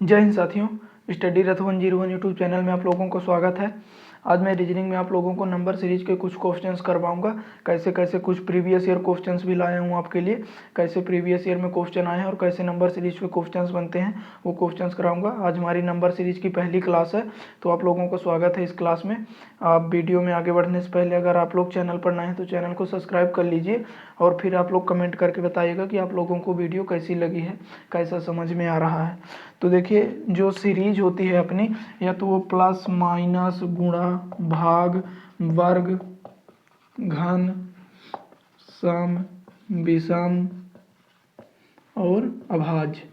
जय हिंद साथियों, स्टडी रथ 101 YouTube channel में आप लोगों को स्वागत है। आज मैं रीजनिंग में आप लोगों को नंबर सीरीज के कुछ क्वेश्चंस करवाऊंगा। कैसे कैसे कुछ प्रीवियस ईयर क्वेश्चंस भी लाया हूं आपके लिए, कैसे प्रीवियस ईयर में क्वेश्चन आए हैं और कैसे नंबर सीरीज के क्वेश्चंस बनते हैं वो क्वेश्चंस कराऊंगा। आज हमारी नंबर सीरीज की पहली क्लास है, तो आप लोगों को स्वागत है इस क्लास में। आप वीडियो में आगे बढ़ने से पहले अगर आप लोग चैनल पर नए हैं तो चैनल को सब्सक्राइब कर लीजिए और फिर आप लोग कमेंट करके बताइएगा कि आप लोगों को वीडियो कैसी लगी है, कैसा समझ में आ रहा है। तो देखिए, जो सीरीज होती है अपनी, या तो वो प्लस माइनस गुणा भाग वर्ग घन सम विषम और अभाज्य,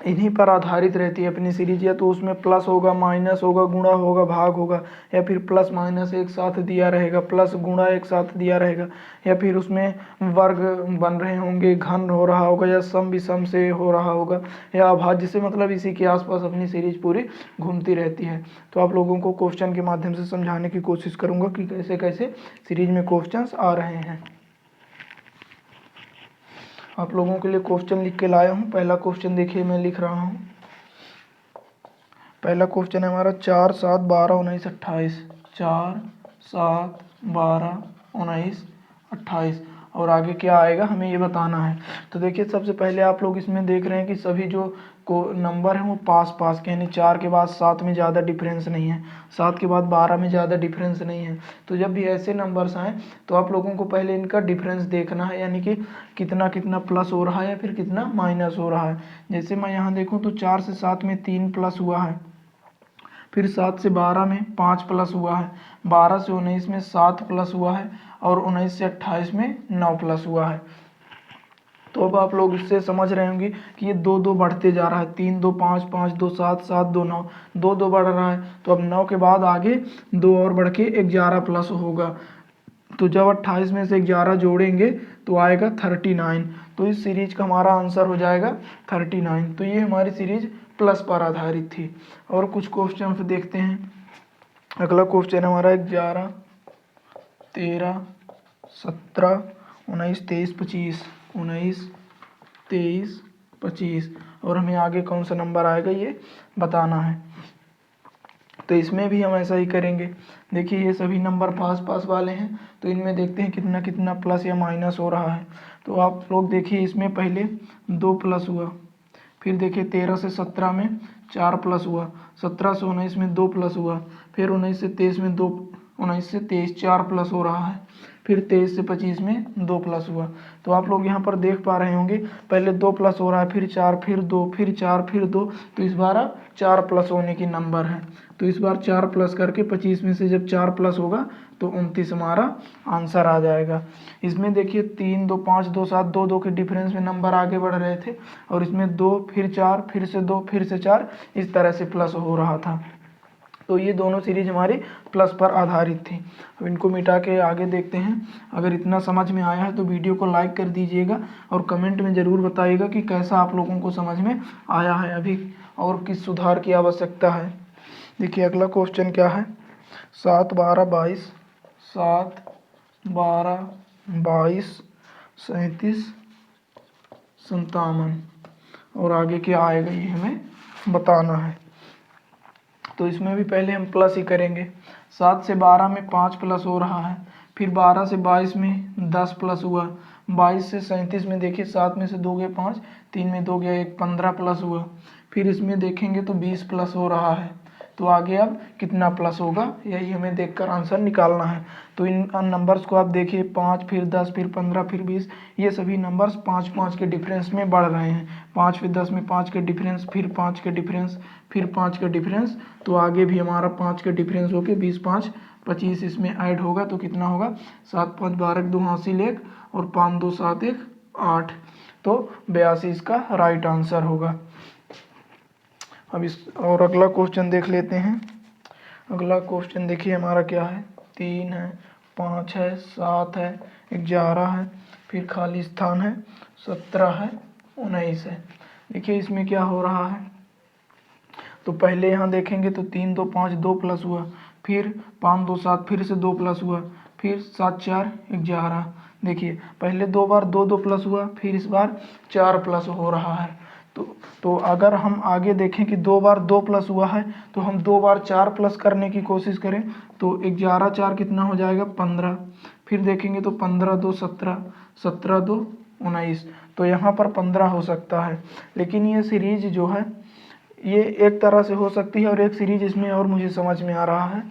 इन्हीं पर आधारित रहती है अपनी सीरीज। या तो उसमें प्लस होगा, माइनस होगा, गुणा होगा, भाग होगा, या फिर प्लस माइनस एक साथ दिया रहेगा, प्लस गुणा एक साथ दिया रहेगा, या फिर उसमें वर्ग बन रहे होंगे, घन हो रहा होगा, या सम विषम से हो रहा होगा, या अभाज्य से, मतलब इसी के आसपास अपनी सीरीज पूरी घूमती रहती है। तो आप लोगों को क्वेश्चन के माध्यम से समझाने की कोशिश करूँगा कि कैसे कैसे सीरीज में क्वेश्चन आ रहे हैं। आप लोगों के लिए क्वेश्चन लिख के लाया हूँ। पहला क्वेश्चन देखिए, मैं लिख रहा हूँ। पहला क्वेश्चन है हमारा 4, 7, 12, 19, 28। 4, 7, 12, 19, 28 और आगे क्या आएगा हमें ये बताना है। तो देखिए, सबसे पहले आप लोग इसमें देख रहे हैं कि सभी जो को नंबर हैं वो पास पास के, यानी 4 के बाद 7 में ज़्यादा डिफरेंस नहीं है, 7 के बाद 12 में ज़्यादा डिफरेंस नहीं है। तो जब भी ऐसे नंबर्स आएँ तो आप लोगों को पहले इनका डिफरेंस देखना है, यानी कि कितना कितना प्लस हो रहा है या फिर कितना माइनस हो रहा है। जैसे मैं यहाँ देखूँ तो 4 से 7 में 3 प्लस हुआ है, फिर 7 से 12 में 5 प्लस हुआ है, 12 से 19 में 7 प्लस हुआ है और 19 से 28 में 9 प्लस हुआ है। तो अब आप लोग इससे समझ रहे होंगे कि ये 2 2 बढ़ते जा रहा है। 3 2 5, 5 2 7, 7 2 9, 2 2 बढ़ रहा है। तो अब 9 के बाद आगे 2 और बढ़ के 11 प्लस होगा। तो जब 28 में से 11 जोड़ेंगे तो आएगा 39। तो इस सीरीज का हमारा आंसर हो जाएगा 39। तो ये हमारी सीरीज प्लस पर आधारित थी। और कुछ क्वेश्चन देखते हैं। अगला क्वेश्चन हमारा 11, 13, 17, 19, 23, 25, 19, 23, 25 और हमें आगे कौन सा नंबर आएगा ये बताना है। तो इसमें भी हम ऐसा ही करेंगे। देखिए, ये सभी नंबर पास पास वाले हैं, तो इनमें देखते हैं कितना कितना प्लस या माइनस हो रहा है। तो आप लोग देखिए, इसमें पहले 2 प्लस हुआ, फिर देखिए 13 से 17 में 4 प्लस हुआ, 17 से 19 में 2 प्लस हुआ, फिर 19 से 23 में 2, 19 से 23 4 प्लस हो रहा है, फिर 23 से 25 में 2 प्लस हुआ। तो आप लोग यहाँ पर देख पा रहे होंगे, पहले 2 प्लस हो रहा है, फिर 4, फिर 2, फिर 4, फिर 2। तो इस बार 4 प्लस होने की नंबर है। तो इस बार 4 प्लस करके 25 में से जब 4 प्लस होगा तो 29 हमारा आंसर आ जाएगा। इसमें देखिए 3 2 5 2 7, 2 2 के डिफरेंस में नंबर आगे बढ़ रहे थे, और इसमें 2 फिर 4 फिर से 2 फिर से 4 इस तरह से प्लस हो रहा था। तो ये दोनों सीरीज हमारी प्लस पर आधारित थी। अब इनको मिटा के आगे देखते हैं। अगर इतना समझ में आया है तो वीडियो को लाइक कर दीजिएगा और कमेंट में ज़रूर बताइएगा कि कैसा आप लोगों को समझ में आया है अभी और किस सुधार की आवश्यकता है। देखिए, अगला क्वेश्चन क्या है। 7 12 22, 7 12 22, 37 57 और आगे क्या आएगा ये हमें बताना है। तो इसमें भी पहले हम प्लस ही करेंगे। 7 से 12 में 5 प्लस हो रहा है, फिर 12 से 22 में 10 प्लस हुआ, 22 से 37 में देखिए 7 में से 2 गए 5, 3 में 2 गया 1, 15 प्लस हुआ। फिर इसमें देखेंगे तो 20 प्लस हो रहा है। तो आगे अब कितना प्लस होगा यही हमें देखकर आंसर निकालना है। तो इन नंबर्स को आप देखिए, 5 फिर 10 फिर 15 फिर 20, ये सभी नंबर्स 5 5 के डिफरेंस में बढ़ रहे हैं। 5 फिर 10 में 5 के डिफरेंस, फिर 5 के डिफरेंस, फिर 5 के डिफरेंस। तो आगे भी हमारा 5 के डिफरेंस होके 20 5 25 इसमें ऐड होगा तो कितना होगा, 7 5 12 2 हासिल 1 और 5 2 7 1 8। तो 82 इसका राइट आंसर होगा। अब इस और अगला क्वेश्चन देख लेते हैं। अगला क्वेश्चन देखिए हमारा क्या है। 3 है, 5 है, 7 है, 11 है, फिर खाली स्थान है, 17 है, 19 है। देखिए इसमें क्या हो रहा है। तो पहले यहाँ देखेंगे तो 3 2 5 2 प्लस हुआ, फिर 5 2 7 फिर से 2 प्लस हुआ, फिर 7 4 11। देखिए पहले 2 बार 2 2 प्लस हुआ, फिर इस बार 4 प्लस हो रहा है। तो अगर हम आगे देखें कि 2 बार 2 प्लस हुआ है तो हम 2 बार 4 प्लस करने की कोशिश करें तो 11 4 कितना हो जाएगा 15। फिर देखेंगे तो 15 2 17, 17 2 19। तो यहाँ पर 15 हो सकता है। लेकिन ये सीरीज जो है ये एक तरह से हो सकती है और एक सीरीज इसमें और मुझे समझ में आ रहा है।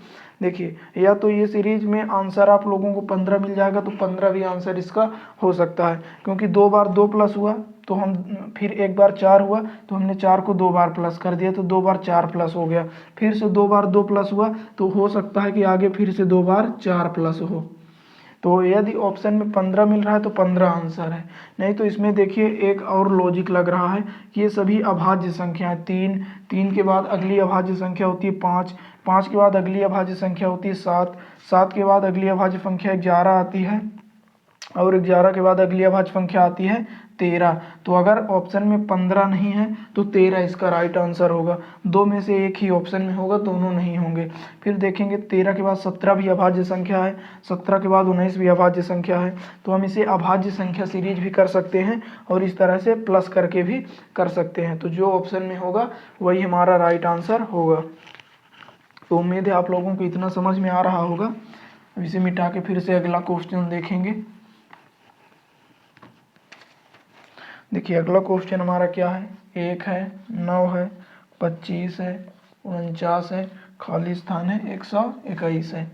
देखिए, या तो ये सीरीज में आंसर आप लोगों को 15 मिल जाएगा तो 15 भी आंसर इसका हो सकता है, क्योंकि 2 बार 2 प्लस हुआ तो हम फिर एक बार 4 हुआ तो हमने 4 को 2 बार प्लस कर दिया तो 2 बार 4 प्लस हो गया। फिर से 2 बार 2 प्लस हुआ तो हो सकता है कि आगे फिर से 2 बार 4 प्लस हो। तो यदि ऑप्शन में 15 मिल रहा है तो 15 आंसर है। नहीं तो इसमें देखिए एक और लॉजिक लग रहा है कि ये सभी अभाज्य संख्या है। 3 के बाद अगली अभाज्य संख्या होती है 5 के बाद अगली अभाज्य संख्या होती है 7 के बाद अगली अभाज्य संख्या 11 आती है और 11 के बाद अगली अभाज्य संख्या आती है 13। तो अगर ऑप्शन में 15 नहीं है तो 13 इसका राइट आंसर होगा। दो में से एक ही ऑप्शन में होगा, दोनों नहीं होंगे। फिर देखेंगे 13 के बाद 17 भी अभाज्य संख्या है, 17 के बाद 19 भी अभाज्य संख्या है। तो हम इसे अभाज्य संख्या सीरीज भी कर सकते हैं और इस तरह से प्लस करके भी कर सकते हैं। तो जो ऑप्शन में होगा वही हमारा राइट आंसर होगा। तो उम्मीद है आप लोगों को इतना समझ में आ रहा होगा। अब इसे मिटा के फिर से अगला क्वेश्चन देखेंगे। देखिए अगला क्वेश्चन हमारा क्या है, 1 है, 9 है, 25 है, 49 है, खाली स्थान है 121 है।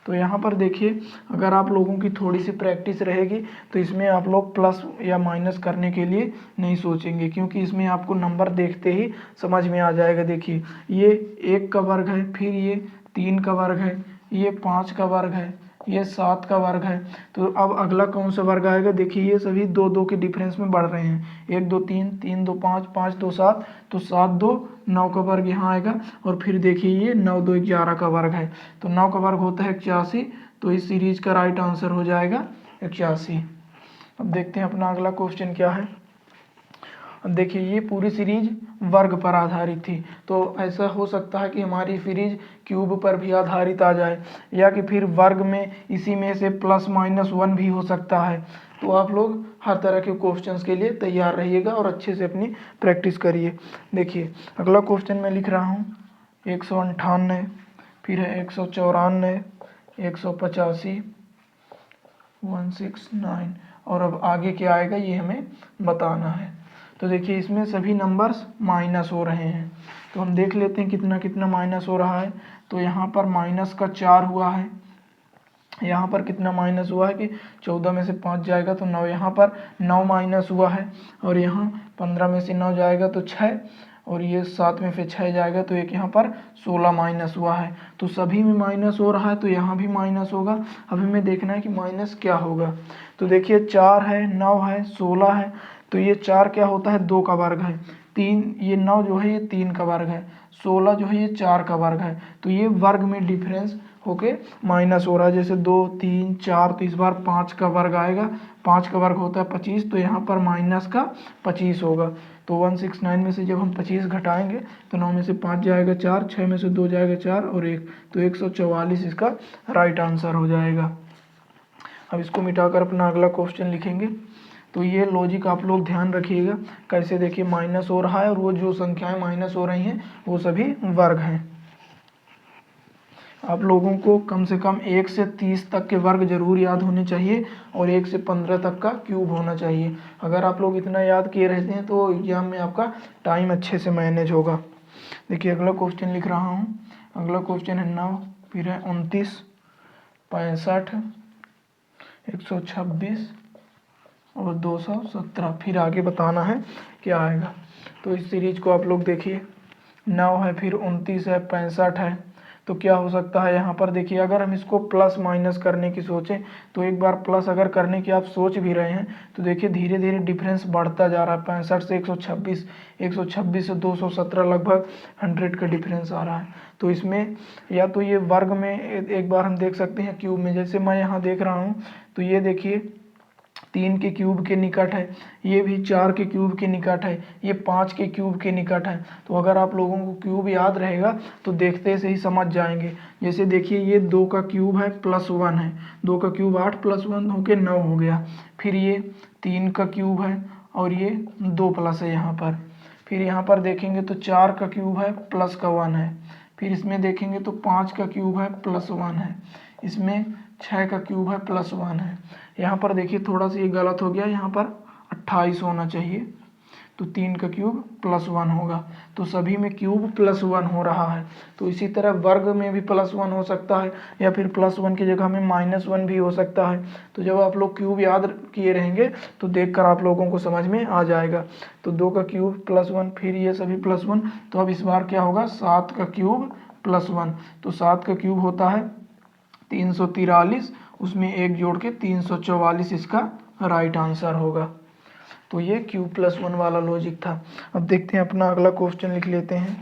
तो यहाँ पर देखिए अगर आप लोगों की थोड़ी सी प्रैक्टिस रहेगी तो इसमें आप लोग प्लस या माइनस करने के लिए नहीं सोचेंगे, क्योंकि इसमें आपको नंबर देखते ही समझ में आ जाएगा। देखिए ये 1 का वर्ग है, फिर ये 3 का वर्ग है, ये 5 का वर्ग है, ये 7 का वर्ग है। तो अब अगला कौन सा वर्ग आएगा, देखिए ये सभी 2 2 के डिफरेंस में बढ़ रहे हैं। 1 2 3, 3 2 5, 5 2 7, तो 7 2 9 का वर्ग यहाँ आएगा। और फिर देखिए ये 9 2 11 का वर्ग है, तो 9 का वर्ग होता है 81। तो इस सीरीज का राइट आंसर हो जाएगा 81। अब देखते हैं अपना अगला क्वेश्चन क्या है। अब देखिए ये पूरी सीरीज वर्ग पर आधारित थी, तो ऐसा हो सकता है कि हमारी सीरीज क्यूब पर भी आधारित आ जाए, या कि फिर वर्ग में इसी में से +-1 भी हो सकता है। तो आप लोग हर तरह के क्वेश्चंस के लिए तैयार रहिएगा और अच्छे से अपनी प्रैक्टिस करिए। देखिए अगला क्वेश्चन मैं लिख रहा हूँ 198, फिर है 194, 185, 169, और अब आगे क्या आएगा ये हमें बताना है। तो देखिए इसमें सभी नंबर्स माइनस हो रहे हैं, तो हम देख लेते हैं कितना कितना माइनस हो रहा है। तो यहाँ पर माइनस का 4 हुआ है, यहाँ पर कितना माइनस हुआ है कि 14 में से 5 जाएगा तो 9, यहाँ पर 9 माइनस हुआ है, और यहाँ 15 में से 9 जाएगा तो 6, और ये 7 में से 6 जाएगा तो एक यहाँ पर 16 माइनस हुआ है। तो सभी में माइनस हो रहा है तो यहाँ भी माइनस होगा। अब हमें देखना है कि माइनस क्या होगा। तो देखिए 4 है, 9 है, 16 है, तो ये 4 क्या होता है 2 का वर्ग है, 3 ये 9 जो है ये 3 का वर्ग है, 16 जो है ये 4 का वर्ग है। तो ये वर्ग में डिफरेंस होके माइनस हो रहा है, जैसे 2 3 4, तो इस बार 5 का वर्ग आएगा, 5 का वर्ग होता है 25, तो यहाँ पर माइनस का 25 होगा। तो 169 में से जब हम 25 घटाएंगे तो 9 में से 5 जाएगा 4, 6 में से 2 जाएगा 4 और 1, तो 144 इसका राइट आंसर हो जाएगा। अब इसको मिटाकर अपना अगला क्वेश्चन लिखेंगे। तो ये लॉजिक आप लोग ध्यान रखिएगा कैसे। देखिए माइनस हो रहा है और वो जो संख्याएं माइनस हो रही हैं वो सभी वर्ग हैं। आप लोगों को कम से कम 1 से 30 तक के वर्ग जरूर याद होने चाहिए और 1 से 15 तक का क्यूब होना चाहिए। अगर आप लोग इतना याद किए रहते हैं तो एग्जाम में आपका टाइम अच्छे से मैनेज होगा। देखिए अगला क्वेश्चन लिख रहा हूँ। अगला क्वेश्चन है 9, फिर है 29, 65, 126 और 217। फिर आगे बताना है क्या आएगा। तो इस सीरीज को आप लोग देखिए, 9 है, फिर 29 है, 65 है, तो क्या हो सकता है यहाँ पर। देखिए अगर हम इसको प्लस माइनस करने की सोचें तो एक बार प्लस अगर करने की आप सोच भी रहे हैं तो देखिए धीरे धीरे डिफरेंस बढ़ता जा रहा है। 65 से 126, 126 से 217, लगभग 100 का डिफरेंस आ रहा है। तो इसमें या तो ये वर्ग में एक बार हम देख सकते हैं, क्यूब में जैसे मैं यहाँ देख रहा हूँ तो ये देखिए 3 के क्यूब के निकट है, ये भी 4 के क्यूब के निकट है, ये 5 के क्यूब के निकट है। तो अगर आप लोगों को क्यूब याद रहेगा तो देखते से ही समझ जाएंगे। जैसे देखिए ये 2 का क्यूब है +1 है, 2 का क्यूब 8 +1 होके 9 हो गया। फिर ये 3 का क्यूब है और ये 2 प्लस है यहाँ पर, फिर यहाँ पर देखेंगे तो 4 का क्यूब है प्लस का 1 है, फिर इसमें देखेंगे तो 5 का क्यूब है प्लस 1 है, इसमें 6 का क्यूब है प्लस 1 है। यहाँ पर देखिए थोड़ा सा ये गलत हो गया, यहाँ पर 28 होना चाहिए, तो 3 का क्यूब प्लस 1 होगा। तो सभी में क्यूब प्लस 1 हो रहा है। तो इसी तरह वर्ग में भी प्लस 1 हो सकता है, या फिर प्लस 1 की जगह में -1 भी हो सकता है। तो जब आप लोग क्यूब याद किए रहेंगे तो देखकर आप लोगों को समझ में आ जाएगा। तो 2 का क्यूब प्लस 1, फिर ये सभी प्लस 1। तो अब इस बार क्या होगा, 7 का क्यूब प्लस 1। तो 7 का क्यूब होता है 343, उसमें 1 जोड़ के 344 इसका राइट आंसर होगा। तो ये क्यूब प्लस 1 वाला लॉजिक था। अब देखते हैं अपना अगला क्वेश्चन लिख लेते हैं।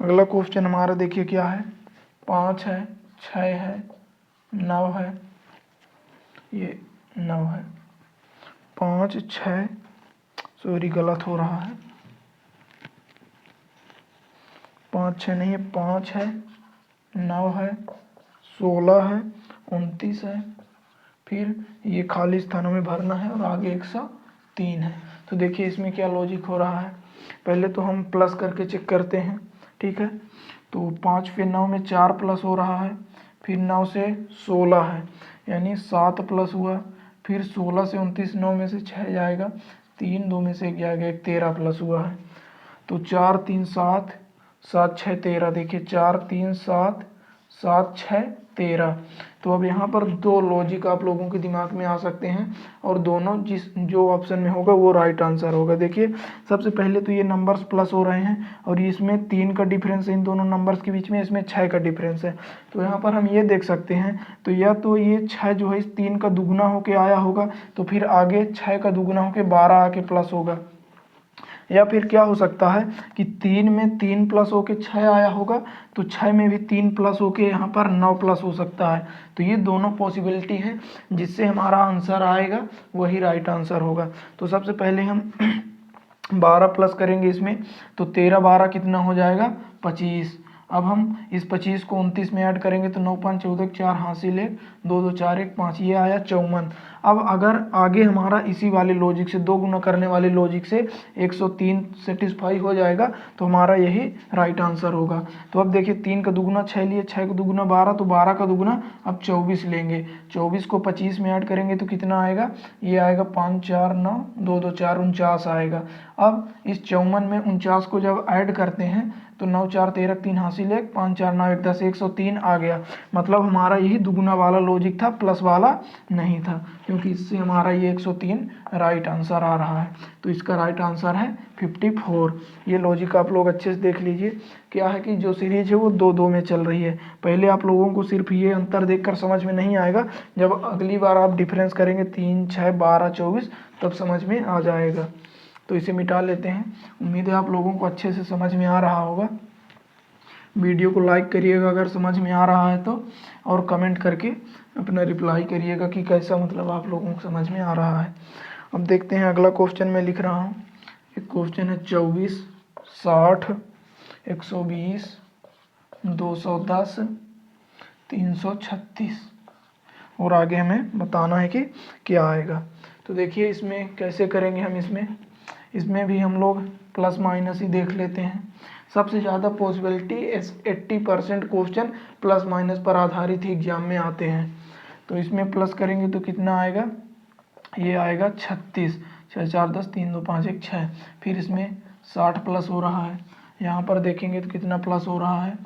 अगला क्वेश्चन हमारा देखिए क्या है, 5 है, 6 है, 9 है, ये 9 है, 5 6, सॉरी गलत हो रहा है, 5 6 नहीं है, 5 है, 9 है, 16 है, 29 है, फिर ये खाली स्थानों में भरना है और आगे 103 है। तो देखिए इसमें क्या लॉजिक हो रहा है, पहले तो हम प्लस करके चेक करते हैं, ठीक है। तो 5 फिर 9 में 4 प्लस हो रहा है, फिर 9 से 16 है यानी 7 प्लस हुआ, फिर 16 से 29, 9 में से 6 जाएगा, 3 2 में से 1 जाएगा, 1 13 प्लस हुआ है। तो 4 3 7, 7 6 13, देखिए 4 3 7, 7 6 13। तो अब यहाँ पर दो लॉजिक आप लोगों के दिमाग में आ सकते हैं और दोनों जो ऑप्शन में होगा वो राइट आंसर होगा। देखिए सबसे पहले तो ये नंबर्स प्लस हो रहे हैं और इसमें 3 का डिफरेंस है इन दोनों नंबर्स के बीच में, इसमें 6 का डिफरेंस है। तो यहाँ पर हम ये देख सकते हैं, तो या तो ये 6 जो है इस 3 का दुगना होके आया होगा, तो फिर आगे 6 का दुगना होके 12 आके प्लस होगा, या फिर क्या हो सकता है कि 3 में 3 प्लस होके 6 आया होगा, तो 6 में भी 3 प्लस होके यहाँ पर 9 प्लस हो सकता है। तो ये दोनों पॉसिबिलिटी है, जिससे हमारा आंसर आएगा वही राइट आंसर होगा। तो सबसे पहले हम 12 प्लस करेंगे इसमें, तो 13 12 कितना हो जाएगा, 25। अब हम इस 25 को 29 में ऐड करेंगे तो 9 5 14, 4 हासिल 1, 2 2 4 1 5, ये आया 54। अब अगर आगे हमारा इसी वाले लॉजिक से, 2 गुना करने वाले लॉजिक से 103 सेटिस्फाई हो जाएगा तो हमारा यही राइट आंसर होगा। तो अब देखिए 3 का दुगुना 6 लिए, 6 का दुगुना 12, तो 12 का दुगुना अब 24 लेंगे, 24 को 25 में ऐड करेंगे तो कितना आएगा, ये आएगा 5 4 9, 2 2 4 49 आएगा। अब इस 54 में 49 को जब ऐड करते हैं तो 9 4 13, 3 हासिल 1, 5 4 9 1 10, 103 आ गया। मतलब हमारा यही दुगुना वाला लॉजिक था, प्लस वाला नहीं था, क्योंकि इससे हमारा ये 103 राइट आंसर आ रहा है। तो इसका राइट आंसर है 54। ये लॉजिक आप लोग अच्छे से देख लीजिए, क्या है कि जो सीरीज है वो 2 2 में चल रही है। पहले आप लोगों को सिर्फ ये अंतर देखकर समझ में नहीं आएगा, जब अगली बार आप डिफरेंस करेंगे 3 6 12 24 तब समझ में आ जाएगा। तो इसे मिटा लेते हैं। उम्मीद है आप लोगों को अच्छे से समझ में आ रहा होगा। वीडियो को लाइक करिएगा अगर समझ में आ रहा है तो, और कमेंट करके अपना रिप्लाई करिएगा कि कैसा मतलब आप लोगों को समझ में आ रहा है। अब देखते हैं अगला क्वेश्चन मैं लिख रहा हूँ। एक क्वेश्चन है 24 60 120 210 336, और आगे हमें बताना है कि क्या आएगा। तो देखिए इसमें कैसे करेंगे हम, इसमें भी हम लोग प्लस माइनस ही देख लेते हैं। सबसे ज़्यादा पॉसिबिलिटी 80% क्वेश्चन प्लस माइनस पर आधारित ही एग्जाम में आते हैं। तो इसमें प्लस करेंगे तो कितना आएगा, ये आएगा 36, 6 4 10, 3 2 5 1 6। फिर इसमें 60 प्लस हो रहा है, यहाँ पर देखेंगे तो कितना प्लस हो रहा है,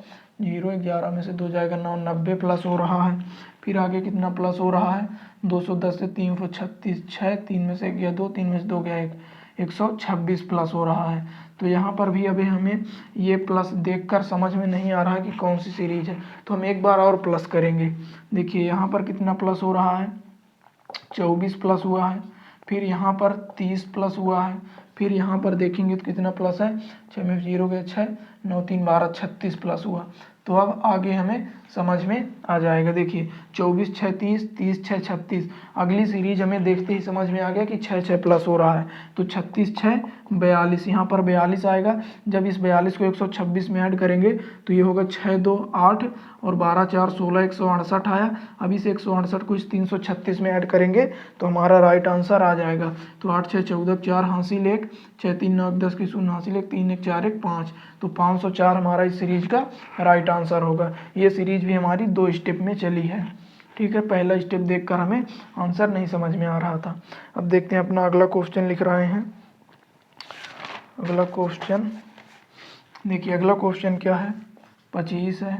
0 11 में से 2 जाएगा 9, 90 प्लस हो रहा है। फिर आगे कितना प्लस हो रहा है, 210 से 336, 6 3 में से 1 गया 2, 3 में से 2 गया 1, 126 प्लस हो रहा है। तो यहाँ पर भी अभी हमें ये प्लस देखकर समझ में नहीं आ रहा है कि कौन सी सीरीज है, तो हम एक बार और प्लस करेंगे। देखिए यहाँ पर कितना प्लस हो रहा है, 24 प्लस हुआ है, फिर यहाँ पर 30 प्लस हुआ है, फिर यहाँ पर देखेंगे तो कितना प्लस है, 6 में 0 गया 6, 9 3 12 36 प्लस हुआ। तो अब आगे हमें समझ में आ जाएगा। देखिए 24 6 30, 30 6 36। अगली सीरीज हमें देखते ही समझ में आ गया कि 6 6 प्लस हो रहा है। तो 36 6 42, यहाँ पर 42 आएगा। जब इस 42 को 126 में ऐड करेंगे तो ये होगा 6 2 8 और 12 4 16 168 आया। अब इस 168 को इस 336 में ऐड करेंगे तो हमारा राइट आंसर आ जाएगा। तो 8 6 14 4 हासिल 1, 6 3 9 10 की शून्य हासिल 1, 3 1 4 1 5। तो 504 हमारा इस सीरीज का राइट आंसर होगा। ये सीरीज भी हमारी 2 स्टेप में चली है। ठीक है, पहला स्टेप देखकर हमें आंसर नहीं समझ में आ रहा था। अब देखते हैं अपना अगला क्वेश्चन लिख रहे हैं। अगला क्वेश्चन देखिए, अगला क्वेश्चन क्या है, 25 है,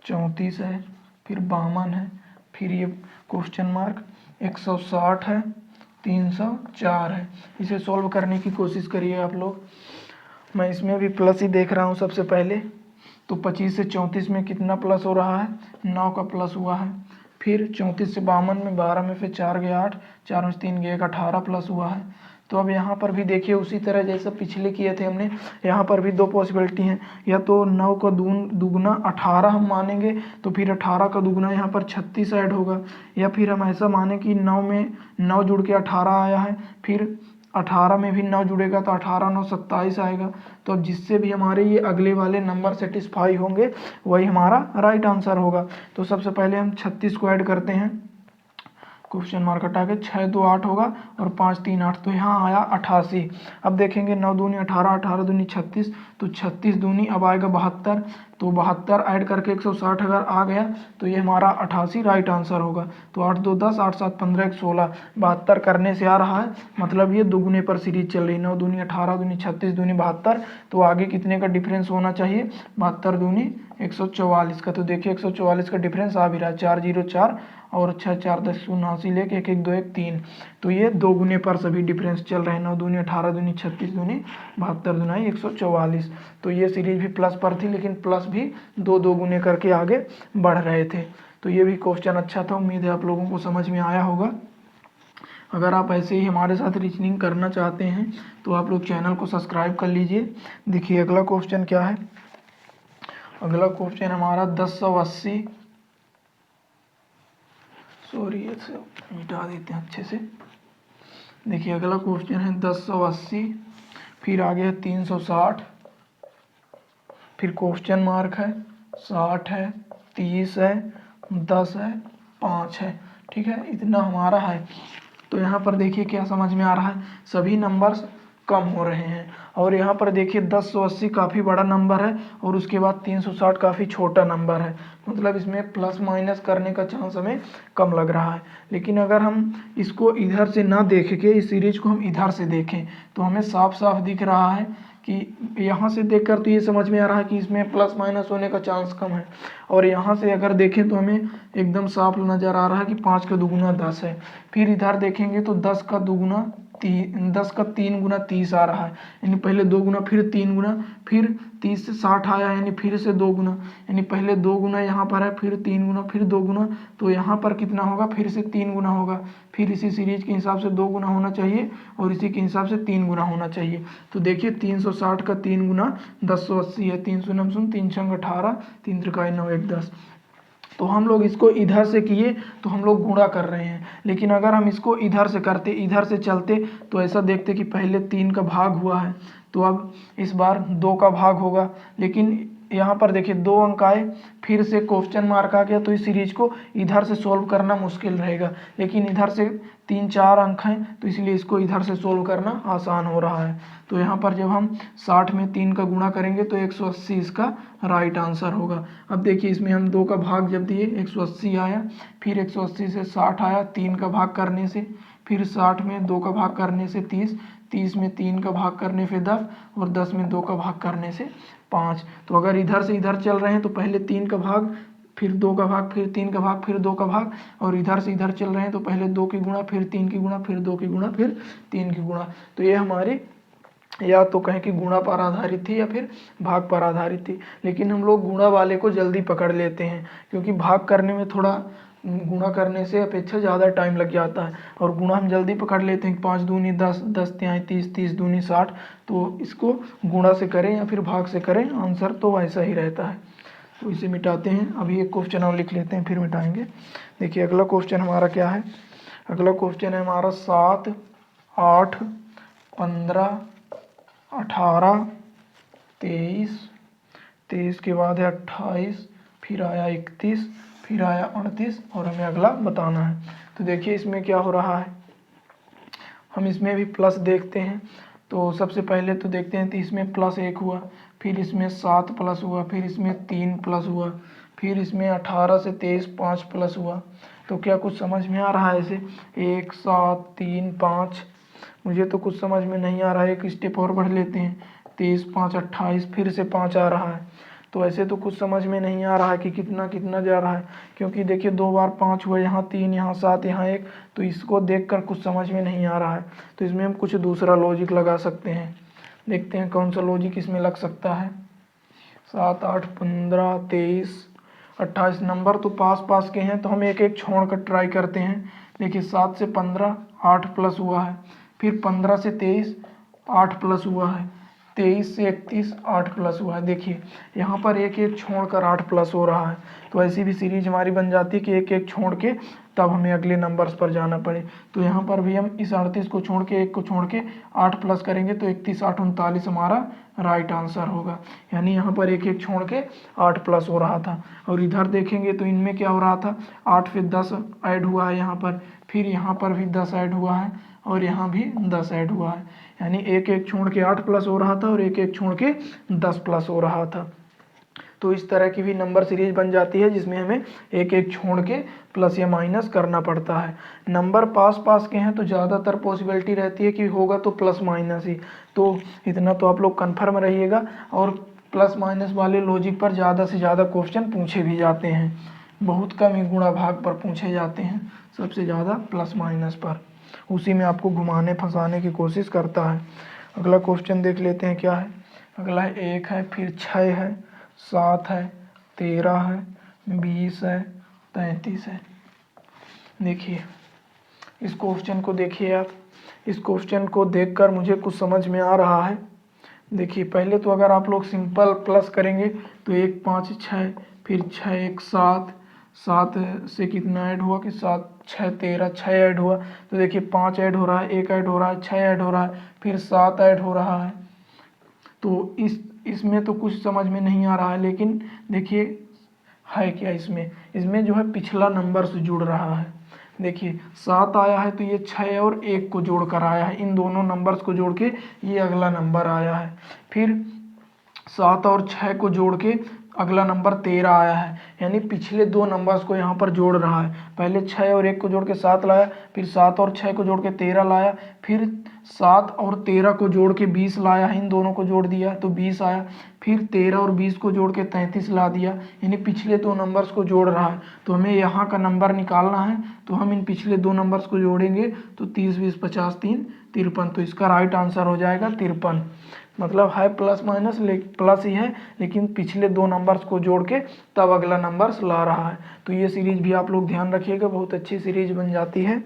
34 है, फिर 52 है, फिर ये क्वेश्चन मार्क 160 है, 304 है। इसे सॉल्व करने की कोशिश करिए आप लोग। मैं इसमें भी प्लस ही देख रहा हूँ सबसे पहले। तो 25 से 34 में कितना प्लस हो रहा है, 9 का प्लस हुआ है। फिर 34 से 52 में 12 में फिर 4 गया 8, 4 में 3 गया 1, 18 प्लस हुआ है। तो अब यहाँ पर भी देखिए उसी तरह जैसा पिछले किए थे हमने, यहाँ पर भी 2 पॉसिबिलिटी हैं। या तो 9 का दुगना 18 हम मानेंगे, तो फिर 18 का दुगना यहाँ पर 36 ऐड होगा। या फिर हम ऐसा माने कि 9 में 9 जुड़ के 18 आया है, फिर 18 में भी 9 जुड़ेगा तो 18 9 27 आएगा। तो जिससे भी हमारे ये अगले वाले नंबर सेटिस्फाई होंगे वही हमारा राइट आंसर होगा। तो सबसे पहले हम 36 को ऐड करते हैं, क्वेश्चन मार्क हटा के 6 2 8 होगा और 5 3 8, तो यहाँ आया 88। अब देखेंगे 9 दूनी 18, 18 दूनी 36, तो 36 दूनी अब आएगा 72। तो 72 ऐड करके 160 अगर आ गया तो ये हमारा 88 राइट आंसर होगा। तो 8 2 10, 8 7 15, 1 16, 72 करने से आ रहा है, मतलब ये दुगुने पर सीरीज चल रही। 9 दूनी 18 दूनी 36 दूनी 72, तो आगे कितने का डिफरेंस होना चाहिए, 72 दूनी 144 का। तो देखिए 144 का डिफरेंस आ भी रहा है, 4 0 4 और 6 4 10 शून्य हासिल 1 1 1 2 1 3। तो ये दो गुने पर सभी डिफरेंस चल रहे हैं। 9 दूनी 18 दूनी 36 दूनी 72 दूनी 144। तो ये सीरीज भी प्लस पर थी, लेकिन प्लस भी दो गुने करके आगे बढ़ रहे थे। तो ये भी क्वेश्चन अच्छा था, उम्मीद है आप लोगों को समझ में आया होगा। अगर आप ऐसे ही हमारे साथ रीजनिंग करना चाहते हैं तो आप लोग चैनल को सब्सक्राइब कर लीजिए। देखिए अगला क्वेश्चन क्या है, अगला क्वेश्चन हमारा 1080, सॉरी इसे मिटा देते हैं अच्छे से। देखिए अगला क्वेश्चन है 1080, फिर आगे है 360, फिर क्वेश्चन मार्क है, 60 है, 30 है, 10 है, 5 है। ठीक है, इतना हमारा है। तो यहाँ पर देखिए क्या समझ में आ रहा है, सभी नंबर्स कम हो रहे हैं। और यहाँ पर देखिए 1080 काफ़ी बड़ा नंबर है और उसके बाद 360 काफ़ी छोटा नंबर है, मतलब इसमें प्लस माइनस करने का चांस हमें कम लग रहा है। लेकिन अगर हम इसको इधर से ना देख के इस सीरीज को हम इधर से देखें तो हमें साफ साफ दिख रहा है कि यहाँ से देखकर तो ये समझ में आ रहा है कि इसमें प्लस माइनस होने का चांस कम है। और यहाँ से अगर देखें तो हमें एकदम साफ नज़र आ रहा है कि 5 का दुगुना 10 है। फिर इधर देखेंगे तो 10 का 3 गुना 30 आ रहा है, यानी पहले 2 गुना फिर 3 गुना, फिर 30 से 60 आया यानी फिर से 2 गुना, यानी पहले 2 गुना यहाँ पर है, फिर 3 गुना, फिर 2 गुना। तो यहाँ पर कितना होगा, फिर से 3 गुना होगा। फिर इसी सीरीज के हिसाब से 2 गुना होना चाहिए और इसी के हिसाब से 3 गुना होना चाहिए। तो देखिए 360 का 3 गुना 1080 है, 3 शून्य 3 छंग 18, 3 त्रिकाई 9 1 10। तो हम लोग इसको इधर से किए तो हम लोग गुणा कर रहे हैं, लेकिन अगर हम इसको इधर से करते, इधर से चलते तो ऐसा देखते कि पहले 3 का भाग हुआ है, तो अब इस बार 2 का भाग होगा। लेकिन यहाँ पर देखिए 2 अंक आए, फिर से क्वेश्चन मार्क आ गया, तो इस सीरीज को इधर से सोल्व करना मुश्किल रहेगा। लेकिन इधर से 3 4 अंक हैं तो इसलिए इसको इधर से सोल्व करना आसान हो रहा है। तो यहाँ पर जब हम 60 में 3 का गुणा करेंगे तो 180 इसका राइट आंसर होगा। अब देखिए इसमें हम 2 का भाग जब दिए 180 आया, फिर 180 से 60 आया 3 का भाग करने से, फिर 60 में 2 का भाग करने से 30, 30 में 3 का भाग करने से 10 और 10 में 2 का भाग करने से 5। तो अगर इधर से इधर चल रहे हैं तो पहले 3 का भाग, फिर 2 का भाग, फिर 3 का भाग, फिर 2 का भाग, और इधर से इधर चल रहे हैं तो पहले 2 की गुणा, फिर 3 की गुणा, फिर 2 की गुणा, फिर 3 की गुणा। तो ये हमारी या तो कहें कि गुणा पर आधारित थी या फिर भाग पर आधारित थी। लेकिन हम लोग गुणा वाले को जल्दी पकड़ लेते हैं क्योंकि भाग करने में थोड़ा गुणा करने से अपेक्षा ज़्यादा टाइम लग जाता है, और गुणा हम जल्दी पकड़ लेते हैं, 5 दूनी 10, 10 तिहाई 30, 30 दूनी 60। तो इसको गुणा से करें या फिर भाग से करें, आंसर तो वैसा ही रहता है। तो इसे मिटाते हैं। अभी एक क्वेश्चन और लिख लेते हैं, फिर मिटाएंगे। देखिए अगला क्वेश्चन हमारा क्या है। अगला क्वेश्चन है हमारा 7, 8, 15, 18, 23, 23 के बाद है 28, फिर आया 31, फिर आया 38, और हमें अगला बताना है। तो देखिए इसमें क्या हो रहा है, हम इसमें भी प्लस देखते हैं। तो सबसे पहले तो देखते हैं, तो इसमें +1 हुआ, फिर इसमें 7 प्लस हुआ, फिर इसमें 3 प्लस हुआ, फिर इसमें 18 से 23 5 प्लस हुआ। तो क्या कुछ समझ में आ रहा है ऐसे? 1 7 3 5, मुझे तो कुछ समझ में नहीं आ रहा है। एक स्टेप और बढ़ लेते हैं, 23 5 28, फिर से 5 आ रहा है। तो ऐसे तो कुछ समझ में नहीं आ रहा है कि कितना कितना जा रहा है, क्योंकि देखिए 2 बार 5 हुआ, यहाँ 3, यहाँ 7, यहाँ 1। तो इसको देखकर कुछ समझ में नहीं आ रहा है। तो इसमें हम कुछ दूसरा लॉजिक लगा सकते हैं। देखते हैं कौन सा लॉजिक इसमें लग सकता है। 7 8 15 23 28 नंबर तो पास पास के हैं, तो हम एक एक छोड़ कर ट्राई करते हैं। देखिए 7 से 15 8 प्लस हुआ है, फिर 15 से 23 8 प्लस हुआ है, 23 से 31 8 प्लस हुआ है। देखिए यहाँ पर एक एक छोड़कर 8 प्लस हो रहा है। तो ऐसी भी सीरीज हमारी बन जाती है कि एक एक छोड़ के तब हमें अगले नंबर्स पर जाना पड़े। तो यहाँ पर भी हम इस 38 को छोड़ के, एक को छोड़ के 8 प्लस करेंगे, तो 31 8 39 हमारा राइट आंसर होगा। यानी यहाँ पर एक एक छोड़ के 8 प्लस हो रहा था। और इधर देखेंगे तो इनमें क्या हो रहा था, 8 फिर 10 ऐड हुआ है यहाँ पर, फिर यहाँ पर भी 10 ऐड हुआ है, और यहाँ भी 10 ऐड हुआ है। यानी एक एक छोड़ के 8 प्लस हो रहा था, और एक एक छोड़ के 10 प्लस हो रहा था। तो इस तरह की भी नंबर सीरीज बन जाती है, जिसमें हमें एक एक छोड़ के प्लस या माइनस करना पड़ता है। नंबर पास पास के हैं तो ज़्यादातर पॉसिबिलिटी रहती है कि होगा तो प्लस माइनस ही। तो इतना तो आप लोग कन्फर्म रहिएगा। और प्लस माइनस वाले लॉजिक पर ज़्यादा से ज़्यादा क्वेश्चन पूछे भी जाते हैं, बहुत कम ही गुणा भाग पर पूछे जाते हैं, सबसे ज़्यादा प्लस माइनस पर। उसी में आपको घुमाने फंसाने की कोशिश करता है। अगला क्वेश्चन देख लेते हैं क्या है। अगला है 1 है, फिर 6 है, 7 है, 13 है, 20 है, 33 है। देखिए इस क्वेश्चन को देखिए आप। इस क्वेश्चन को देखकर मुझे कुछ समझ में आ रहा है। देखिए पहले तो अगर आप लोग सिंपल प्लस करेंगे तो 1 5 6, फिर 6 1 7, 7 से कितना ऐड हुआ कि 7 6 13, 6 ऐड हुआ। तो देखिए 5 ऐड हो रहा है, 1 ऐड हो रहा है, 6 ऐड हो रहा है, फिर 7 ऐड हो रहा है। तो इसमें तो कुछ समझ में नहीं आ रहा है, लेकिन देखिए है क्या इसमें, इसमें जो है पिछला नंबर से जुड़ रहा है। देखिए 7 आया है तो ये 6 और 1 को जोड़ कर आया है, इन दोनों नंबर्स को जोड़ के ये अगला नंबर आया है। फिर 7 और 6 को जोड़ के अगला नंबर 13 आया है, यानी पिछले दो नंबर्स को यहाँ पर जोड़ रहा है। पहले 6 और 1 को जोड़ के 7 लाया, फिर 7 और 6 को जोड़ के 13 लाया, फिर 7 और 13 को जोड़ के 20 लाया है, इन दोनों को जोड़ दिया तो 20 आया, फिर 13 और 20 को जोड़ के 33 ला दिया, यानी पिछले दो नंबर्स को जोड़ रहा है। तो हमें यहाँ का नंबर निकालना है, तो हम इन पिछले दो नंबर्स को जोड़ेंगे तो 30 20 50 3 53। तो इसका राइट आंसर हो जाएगा 53। मतलब है प्लस माइनस, प्लस ही है, लेकिन पिछले दो नंबर्स को जोड़ के तब अगला नंबर्स ला रहा है। तो ये सीरीज भी आप लोग ध्यान रखिएगा, बहुत अच्छी सीरीज बन जाती है।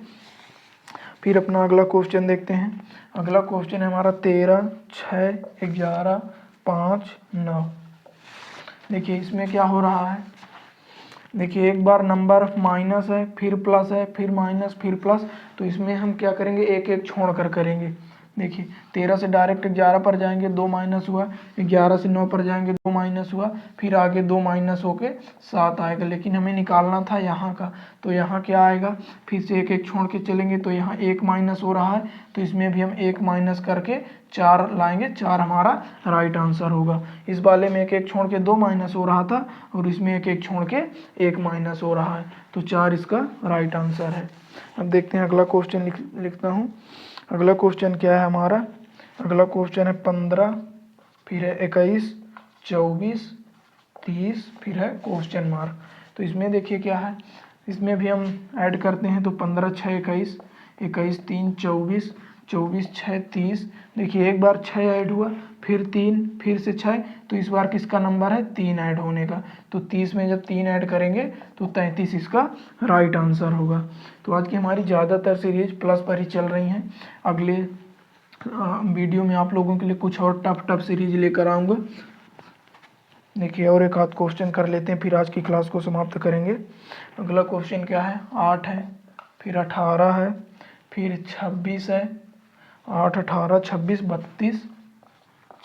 फिर अपना अगला क्वेश्चन देखते हैं। अगला क्वेश्चन है हमारा 13 6 11 5 9। देखिए इसमें क्या हो रहा है। देखिए एक बार नंबर माइनस है, फिर प्लस है, फिर माइनस, फिर प्लस। तो इसमें हम क्या करेंगे, एक एक छोड़ कर करेंगे। देखिए 13 से डायरेक्ट 11 पर जाएंगे, 2 माइनस हुआ, 11 से 9 पर जाएंगे, 2 माइनस हुआ, फिर आगे 2 माइनस होके 7 आएगा, लेकिन हमें निकालना था यहाँ का। तो यहाँ क्या आएगा, फिर से एक एक छोड़ के चलेंगे तो यहाँ 1 माइनस हो रहा है, तो इसमें भी हम 1 माइनस करके 4 लाएंगे, 4 हमारा राइट आंसर होगा। इस वाले में एक एक छोड़ के 2 माइनस हो रहा था, और इसमें एक एक छोड़ के 1 माइनस हो रहा है, तो 4 इसका राइट आंसर है। अब देखते हैं अगला क्वेश्चन लिखता हूँ। अगला क्वेश्चन क्या है हमारा। अगला क्वेश्चन है 15, फिर है 21 24 30, फिर है क्वेश्चन मार्क। तो इसमें देखिए क्या है, इसमें भी हम ऐड करते हैं तो 15 6 21, 21 3 24, 24 6 30। देखिए एक बार 6 ऐड हुआ, फिर 3, फिर से 6, तो इस बार किसका नंबर है 3 ऐड होने का। तो 30 में जब 3 ऐड करेंगे तो 33 इसका राइट आंसर होगा। तो आज की हमारी ज़्यादातर सीरीज प्लस पर ही चल रही हैं। अगले वीडियो में आप लोगों के लिए कुछ और टफ सीरीज लेकर आऊँगा। देखिए और एक आध क्वेश्चन कर लेते हैं, फिर आज की क्लास को समाप्त करेंगे। अगला क्वेश्चन क्या है, 8 है, फिर 18 है, फिर 26 है, 8, 18, 26, 32,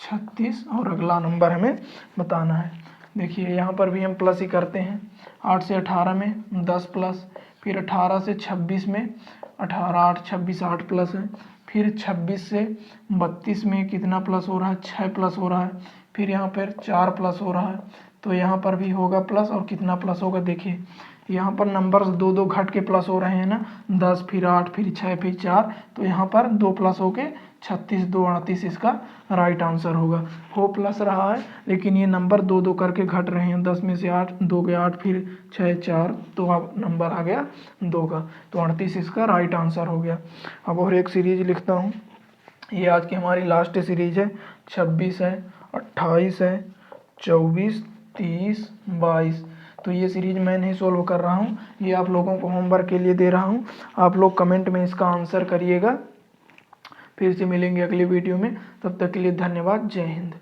36 और अगला नंबर हमें बताना है। देखिए यहाँ पर भी हम प्लस ही करते हैं। 8 से 18 में 10 प्लस, फिर 18 से 26 में 18, 8, 26, 8 प्लस है, फिर 26 से 32 में कितना प्लस हो रहा है 6 प्लस हो रहा है, फिर यहाँ पर 4 प्लस हो रहा है, तो यहाँ पर भी होगा प्लस। और कितना प्लस होगा देखिए यहाँ पर नंबर्स 2 घट के प्लस हो रहे हैं ना, 10, फिर 8, फिर 6, फिर 4, तो यहाँ पर 2 प्लस होके 36, 2, 38 इसका राइट आंसर होगा। हो प्लस रहा है लेकिन ये नंबर 2 करके घट रहे हैं, 10 में से 8, 2 के 8, फिर 6, 4, तो अब नंबर आ गया 2 का, तो 38 इसका राइट आंसर हो गया। अब और एक सीरीज लिखता हूँ, ये आज की हमारी लास्ट सीरीज है। 26 है, 28 है, 24, 30, 22, तो ये सीरीज मैं नहीं सोल्व कर रहा हूँ, ये आप लोगों को होमवर्क के लिए दे रहा हूँ। आप लोग कमेंट में इसका आंसर करिएगा। फिर से मिलेंगे अगली वीडियो में, तब तक के लिए धन्यवाद। जय हिंद।